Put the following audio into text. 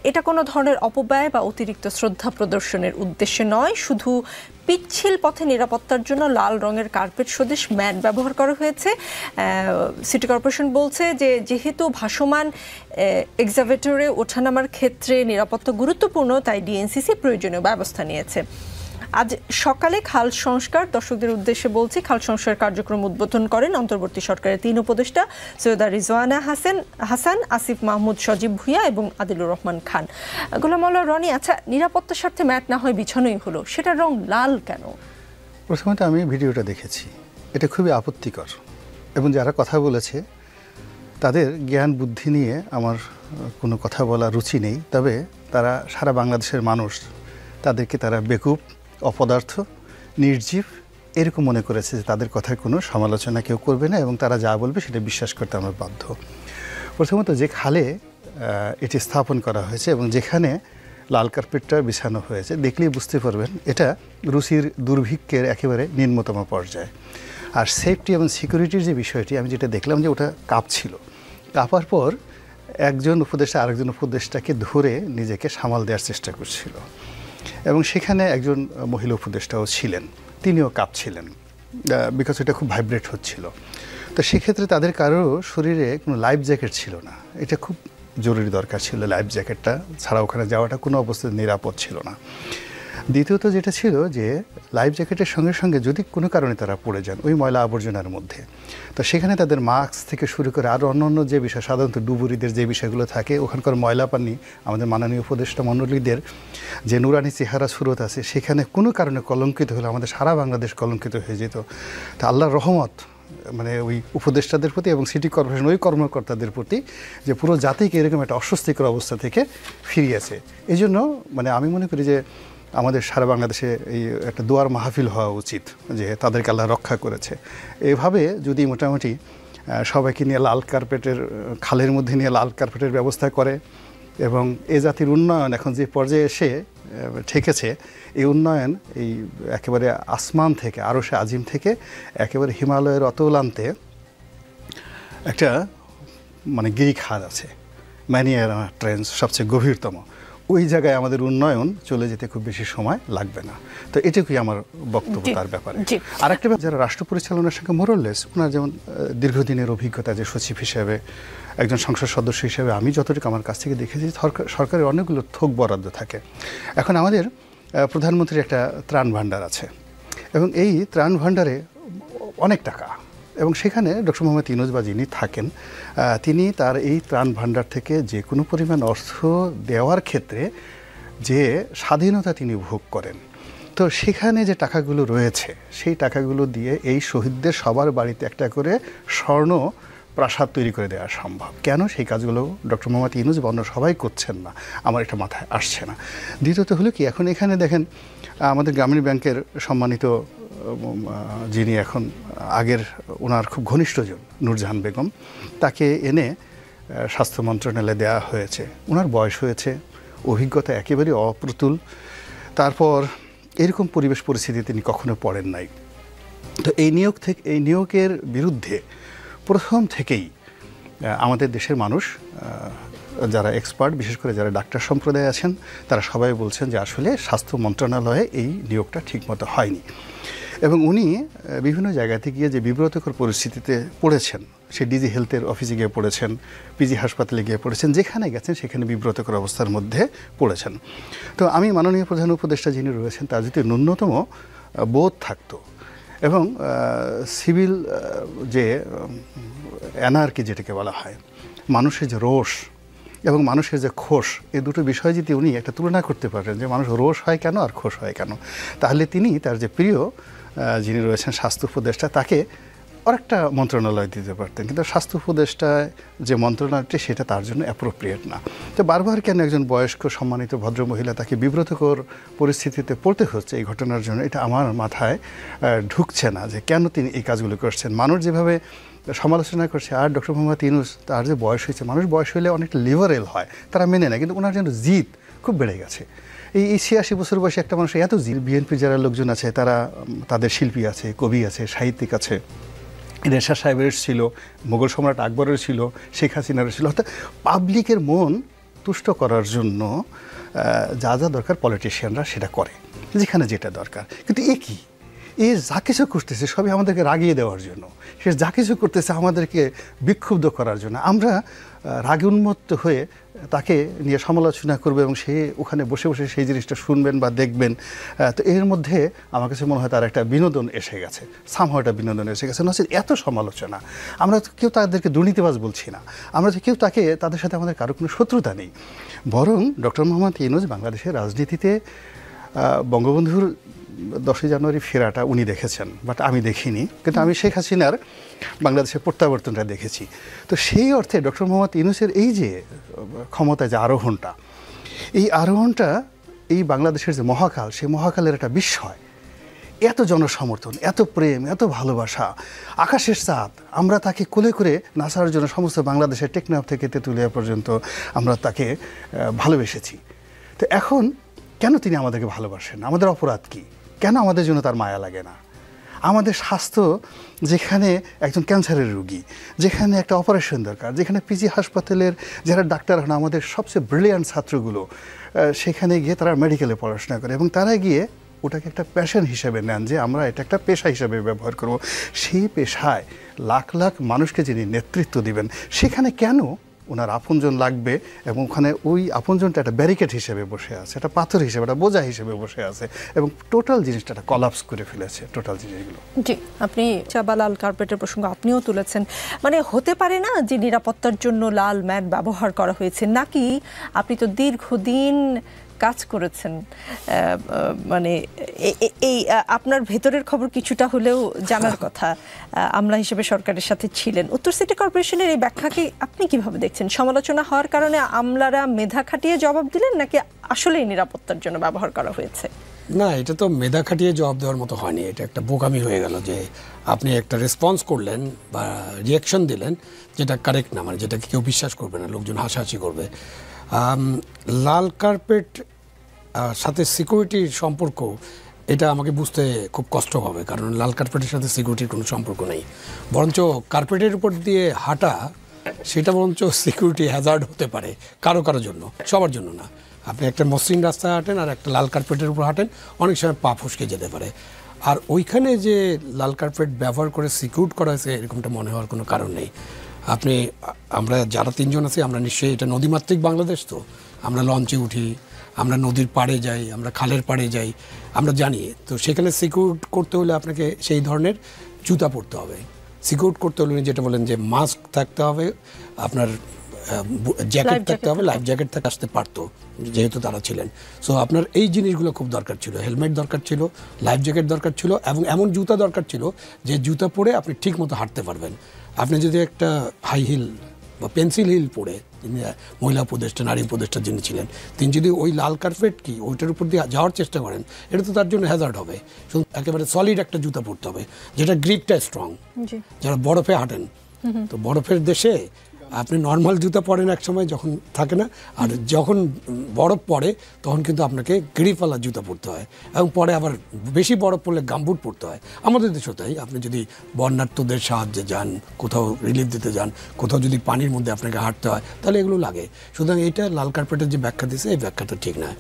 এটা কোনো ধরনের অপব্যয় বা অতিরিক্ত শ্রদ্ধা প্রদর্শনের উদ্দেশ্যে নয়, শুধু পিচ্ছিল পথে নিরাপত্তার জন্য লাল রঙের কার্পেট সদৃশ ম্যাট ব্যবহার করা হয়েছে। সিটি কর্পোরেশন বলছে যে যেহেতু ভাসমান এক্সাভেটরে ওঠানামার ক্ষেত্রে নিরাপত্তা গুরুত্বপূর্ণ, তাই ডিএনসিসি প্রয়োজনীয় ব্যবস্থা নিয়েছে। আজ সকালে খাল সংস্কার, দর্শকদের উদ্দেশ্যে বলছি, খাল সংস্কার কার্যক্রম উদ্বোধন করেন অন্তর্বর্তী সরকারের 3 উপদেষ্টা সৈয়দা রিজওয়ানা হাসান, আসিফ মাহমুদ, সজীব ভুঁইয়া এবং আদিলুর রহমান খান। গোলাম মাওলা রনি, আচ্ছা, নিরাপত্তার স্বার্থে ম্যাট না হয় বিছানোই হলো, সেটার রং লাল কেন? প্রথমত আমি ভিডিওটা দেখেছি, এটা খুবই আপত্তিকর এবং যারা কথা বলেছে তাদের জ্ঞান বুদ্ধি নিয়ে আমার কোনো কথা বলা রুচি নেই। তবে তারা সারা বাংলাদেশের মানুষ, তাদেরকে তারা বেকুব, অপদার্থ, নির্জীব এরকম মনে করেছে যে তাদের কথায় কোনো সমালোচনা কেউ করবে না এবং তারা যা বলবে সেটা বিশ্বাস করতে আমরা বাধ্য। প্রথমত যে খালে এটি স্থাপন করা হয়েছে এবং যেখানে লাল কার্পেটটা বিছানো হয়েছে, দেখলেই বুঝতে পারবেন এটা রুচির দুর্ভিক্ষের একেবারে নিম্নতম পর্যায়ে। আর সেফটি এবং সিকিউরিটির যে বিষয়টি, আমি যেটা দেখলাম যে ওটা কাঁপছিল, কাঁপার পর একজন উপদেষ্টা আরেকজন উপদেষ্টাকে ধরে নিজেকে সামাল দেওয়ার চেষ্টা করছিল এবং সেখানে একজন মহিলা উপদেষ্টাও ছিলেন, তিনিও কাঁপছিলেন বিকজ এটা খুব ভাইব্রেট হচ্ছিল। তো সেক্ষেত্রে তাদের কারো শরীরে কোনো লাইফ জ্যাকেট ছিল না, এটা খুব জরুরি দরকার ছিল লাইফ জ্যাকেটটা ছাড়া ওখানে যাওয়াটা কোনো অবস্থায় নিরাপদ ছিল না। দ্বিতীয়ত যেটা ছিল যে লাইফ জ্যাকেটের সঙ্গে সঙ্গে যদি কোনো কারণে তারা পড়ে যান ওই ময়লা আবর্জনার মধ্যে, তো সেখানে তাদের মাস্ক থেকে শুরু করে আরও অন্য যে বিষয়, সাধারণত ডুবুরিদের যে বিষয়গুলো থাকে, ওখানকার ময়লা পানি আমাদের মাননীয় উপদেষ্টা মণ্ডলীদের যে নুরানি চেহারা সুরত আছে, সেখানে কোনো কারণে কলঙ্কিত হলে আমাদের সারা বাংলাদেশ কলঙ্কিত হয়ে যেত। তা আল্লাহর রহমত মানে ওই উপদেষ্টাদের প্রতি এবং সিটি কর্পোরেশন ওই কর্মকর্তাদের প্রতি যে পুরো জাতিকে এরকম একটা অস্বস্তিকর অবস্থা থেকে ফিরিয়েছে। এই জন্য মানে আমি মনে করি যে আমাদের সারা বাংলাদেশে এই একটা দোয়ার মাহফিল হওয়া উচিত যে তাদেরকে আল্লাহ রক্ষা করেছে। এভাবে যদি মোটামুটি সবাইকে নিয়ে লাল কার্পেটের, খালের মধ্যে নিয়ে লাল কার্পেটের ব্যবস্থা করে এবং এ জাতির উন্নয়ন এখন যে পর্যায়ে এসে ঠেকেছে, এই উন্নয়ন এই একেবারে আসমান থেকে, আরশে আজিম থেকে একেবারে হিমালয়ের অতলান্তে একটা মানে গিরিখাত আছে, ম্যানিয়ারা ট্রেন্স সবচেয়ে গভীরতম, ওই জায়গায় আমাদের উন্নয়ন চলে যেতে খুব বেশি সময় লাগবে না। তো এটুকুই আমার বক্তব্য তার ব্যাপারে। আর একটা যারা রাষ্ট্র পরিচালনার সঙ্গে মোরলেস, ওনার যেমন দীর্ঘদিনের অভিজ্ঞতা যে সচিব হিসেবে, একজন সংসদ সদস্য হিসেবে আমি যতটুকু আমার কাছ থেকে দেখেছি সরকারের অনেকগুলো থোক বরাদ্দ থাকে। এখন আমাদের প্রধানমন্ত্রীর একটা ত্রাণ ভাণ্ডার আছে এবং এই ত্রাণ ভাণ্ডারে অনেক টাকা, এবং সেখানে ডক্টর মোহাম্মদ ইউনূস বা যিনি থাকেন তিনি তার এই ত্রাণ ভাণ্ডার থেকে যে কোনো পরিমাণ অর্থ দেওয়ার ক্ষেত্রে যে স্বাধীনতা তিনি ভোগ করেন, তো সেখানে যে টাকাগুলো রয়েছে সেই টাকাগুলো দিয়ে এই শহীদদের সবার বাড়িতে একটা করে স্বর্ণ প্রাসাদ তৈরি করে দেওয়া সম্ভব। কেন সেই কাজগুলো ডক্টর মোহাম্মদ ইউনূস বা অন্য সবাই করছেন না, আমার এটা মাথায় আসছে না। দ্বিতীয়ত হলো কি, এখন এখানে দেখেন আমাদের গ্রামীণ ব্যাংকের সম্মানিত যিনি এখন আগের ওনার খুব ঘনিষ্ঠজন নূরজাহান বেগম, তাকে এনে স্বাস্থ্য মন্ত্রণালয়ে দেওয়া হয়েছে। ওনার বয়স হয়েছে, অভিজ্ঞতা একেবারে অপ্রতুল, তারপর এরকম পরিবেশ পরিস্থিতি তিনি কখনো পড়েন নাই। তো এই নিয়োগের বিরুদ্ধে প্রথম থেকেই আমাদের দেশের মানুষ যারা এক্সপার্ট, বিশেষ করে যারা ডাক্তার সম্প্রদায় আছেন, তারা সবাই বলছেন যে আসলে স্বাস্থ্য মন্ত্রণালয়ে এই নিয়োগটা ঠিকমতো হয়নি এবং উনি বিভিন্ন জায়গাতে গিয়ে যে বিব্রতকর পরিস্থিতিতে পড়েছেন, সে ডিজি হেলথের অফিসে গিয়ে পড়েছেন, পিজি হাসপাতালে গিয়ে পড়েছেন, যেখানে গেছেন সেখানে বিব্রতকর অবস্থার মধ্যে পড়েছেন। তো আমি মাননীয় প্রধান উপদেষ্টা যিনি রয়েছেন তার যদি ন্যূনতম বোধ থাকতো এবং সিভিল যে অ্যানার্কি যেটাকে বলা হয়, মানুষের যে রোষ এবং মানুষের যে খোশ, এই দুটো বিষয় যদি উনি একটা তুলনা করতে পারেন যে মানুষ রোষ হয় কেন আর খোশ হয় কেন, তাহলে তিনি তার যে প্রিয় যিনি রয়েছেন স্বাস্থ্য উপদেষ্টা তাকে আরেকটা মন্ত্রণালয় দিতে পারতেন। কিন্তু স্বাস্থ্য উপদেষ্টায় যে মন্ত্রণালয়টি সেটা তার জন্য অ্যাপ্রোপ্রিয়েট না। তো বারবার কেন একজন বয়স্ক সম্মানিত ভদ্রমহিলা তাকে বিব্রতকর পরিস্থিতিতে পড়তে হচ্ছে এই ঘটনার জন্য, এটা আমার মাথায় ঢুকছে না যে কেন তিনি এই কাজগুলো করছেন। মানুষ যেভাবে সমালোচনা করছে, আর ডক্টর মোহাম্মদ ইউনূস তার যে বয়স হয়েছে, মানুষ বয়স হলে অনেকটা লিবারেল হয়, তারা মেনে নেয়, কিন্তু ওনার যেন জিদ খুব বেড়ে গেছে। এই 86 বছর বয়সে একটা মানুষ এত জিদ। বিএনপির যারা লোকজন আছে তারা, তাদের শিল্পী আছে, কবি আছে, সাহিত্যিক আছে, রেশা সাহেবের ছিল, মুঘল সম্রাট আকবরের ছিল, শেখ হাসিনার ছিল, অর্থাৎ পাবলিকের মন তুষ্ট করার জন্য যা যা দরকার পলিটিশিয়ানরা সেটা করে, যেখানে যেটা দরকার। কিন্তু কি এ যা কিছু করতেছে সবই আমাদেরকে রাগিয়ে দেওয়ার জন্য, সে যা কিছু করতেছে আমাদেরকে বিক্ষুব্ধ করার জন্য। আমরা রাগে উন্মত্ত হয়ে তাকে নিয়ে সমালোচনা করবো এবং সে ওখানে বসে বসে সেই জিনিসটা শুনবেন বা দেখবেন। তো এর মধ্যে আমার কাছে মনে হয় তার একটা বিনোদন এসে গেছে, সামহাও একটা বিনোদন এসে গেছে। নচেত এত সমালোচনা, আমরা তো কেউ তাদেরকে দুর্নীতিবাজ বলছি না, আমরা তো কেউ তাদের সাথে আমাদের কারো কোনো শত্রুতা নেই। বরং ডক্টর মোহাম্মদ ইউনূস বাংলাদেশের রাজনীতিতে বঙ্গবন্ধুর 10ই জানুয়ারি ফেরাটা উনি দেখেছেন, বাট আমি দেখিনি। কিন্তু আমি শেখ হাসিনার বাংলাদেশের প্রত্যাবর্তনটা দেখেছি। তো সেই অর্থে ডক্টর মোহাম্মদ ইউনূসের এই যে ক্ষমতায় যে আরোহণটা, এই আরোহণটা এই বাংলাদেশের যে মহাকাল, সেই মহাকালের একটা বিস্ময়। এত জনসমর্থন, এত প্রেম, এত ভালোবাসা, আকাশের চাঁদ। আমরা তাকে কোলে করে নাসার জন্য সমস্ত বাংলাদেশের টেকনাফ থেকে তেঁতুলিয়া পর্যন্ত আমরা তাকে ভালোবেসেছি। তো এখন কেন তিনি আমাদেরকে ভালোবাসেন? আমাদের অপরাধ কি? কেন আমাদের জন্য তার মায়া লাগে না? আমাদের স্বাস্থ্য, যেখানে একজন ক্যান্সারের রোগী, যেখানে একটা অপারেশন দরকার, যেখানে পিজি হাসপাতালের যারা ডাক্তার হন আমাদের সবচেয়ে ব্রিলিয়ান্ট ছাত্রগুলো, সেখানে গিয়ে তারা মেডিকেলে পড়াশোনা করে এবং তারা গিয়ে ওটাকে একটা প্যাশন হিসেবে নেন, যে আমরা এটা একটা পেশা হিসেবে ব্যবহার করব। সেই পেশায় লাখ লাখ মানুষকে যিনি নেতৃত্ব দিবেন, সেখানে কেন ওনার আপনজন লাগবে? এবং ওখানে ওই আপনজনটা একটা ব্যারিকেড হিসেবে বসে আছে, একটা পাথর হিসেবে, একটা বোঝা হিসেবে বসে আছে এবং টোটাল জিনিসটা একটা কলাপস করে ফেলেছে, টোটাল জিনিসগুলো। জি, আপনি লাল কার্পেটের প্রসঙ্গ আপনিও তুলেছেন। মানে হতে পারে না যে নিরাপত্তার জন্য লাল ম্যাট ব্যবহার করা হয়েছে, নাকি আপনি তো দীর্ঘদিন কাজ করেছেন, মানে এই আপনার ভেতরের খবর কিছুটা হলেও জানার কথা, আমলা হিসেবে সরকারের সাথে ছিলেন। উত্তর সিটি কর্পোরেশনের এই ব্যাখ্যাকে আপনি কিভাবে দেখছেন? সমালোচনা হওয়ার কারণে আমলারা মেধা খাটিয়ে জবাব দিলেন, নাকি আসলেই নিরাপত্তার জন্য ব্যবহার করা হয়েছে? না, এটা তো মেধা খাটিয়ে জবাব দেওয়ার মতো হয়নি। এটা একটা বোকামি হয়ে গেল যে আপনি একটা রেসপন্স করলেন বা রিয়াকশন দিলেন যেটা কারেক্ট না, মানে যেটাকে কেউ বিশ্বাস করবে না, লোকজন হাসাহাসি করবে। লাল কার্পেট সাথে সিকিউরিটির সম্পর্ক, এটা আমাকে বুঝতে খুব কষ্ট হবে, কারণ লাল কার্পেটের সাথে সিকিউরিটির কোনো সম্পর্ক নেই। বরঞ্চ কার্পেটের উপর দিয়ে হাঁটা, সেটা বরঞ্চ সিকিউরিটি হ্যাজার্ড হতে পারে কারো কারোর জন্য, সবার জন্য না। আপনি একটা মসৃণ রাস্তায় হাঁটেন আর একটা লাল কার্পেটের উপর হাঁটেন, অনেক সময় পা ফসকে যেতে পারে। আর ওইখানে যে লাল কার্পেট ব্যবহার করে সিকিউর করা হয়েছে, এরকমটা মনে হওয়ার কোনো কারণ নেই। আমরা যারা তিনজন আছি, আমরা নিশ্চয়ই, এটা নদীমাতৃক বাংলাদেশ, তো আমরা লঞ্চে উঠি, আমরা নদীর পাড়ে যাই, আমরা খালের পাড়ে যাই, আমরা জানি। তো সেখানে সিকিউর করতে হলে আপনাকে সেই ধরনের জুতা পরতে হবে। সিকিউর করতে হলে যেটা বলেন যে মাস্ক থাকতে হবে, আপনার জ্যাকেট থাকতে হবে, লাইফ জ্যাকেট থাকতে আসতে পারতো যেহেতু তারা ছিলেন। সো আপনার এই জিনিসগুলো খুব দরকার ছিল, হেলমেট দরকার ছিল, লাইফ জ্যাকেট দরকার ছিল, এবং এমন জুতা দরকার ছিল যে জুতা পরে আপনি ঠিক মতো হাঁটতে পারবেন। আপনি যদি একটা হাই হিল বা পেন্সিল হিল পরে, মহিলা উপদেষ্টা, নারী উপদেষ্টা যিনি ছিলেন, তিনি যদি ওই লাল কার্পেট কি ওইটার উপর দিয়ে যাওয়ার চেষ্টা করেন, এটা তো তার জন্য হ্যাজার্ড হবে। একেবারে সলিড একটা জুতা পরতে হবে যেটা গ্রিপটা স্ট্রং। যারা বরফে হাঁটেন, তো বরফের দেশে আপনি নর্মাল জুতা পরেন এক সময় যখন থাকে না, আর যখন বরফ পড়ে তখন কিন্তু আপনাকে গ্রিপওয়ালা জুতা পরতে হয়, এবং পরে আবার বেশি বরফ পড়লে গামবুট পরতে হয়। আমাদের দেশেও তাই। আপনি যদি বন্যার্থদের সাহায্যে যান, কোথাও রিলিফ দিতে যান, কোথাও যদি পানির মধ্যে আপনাকে হাঁটতে হয়, তাহলে এগুলো লাগে। সুতরাং এটা লাল কার্পেটের যে ব্যাখ্যা দিয়েছে, এই ব্যাখ্যাটা ঠিক নয়।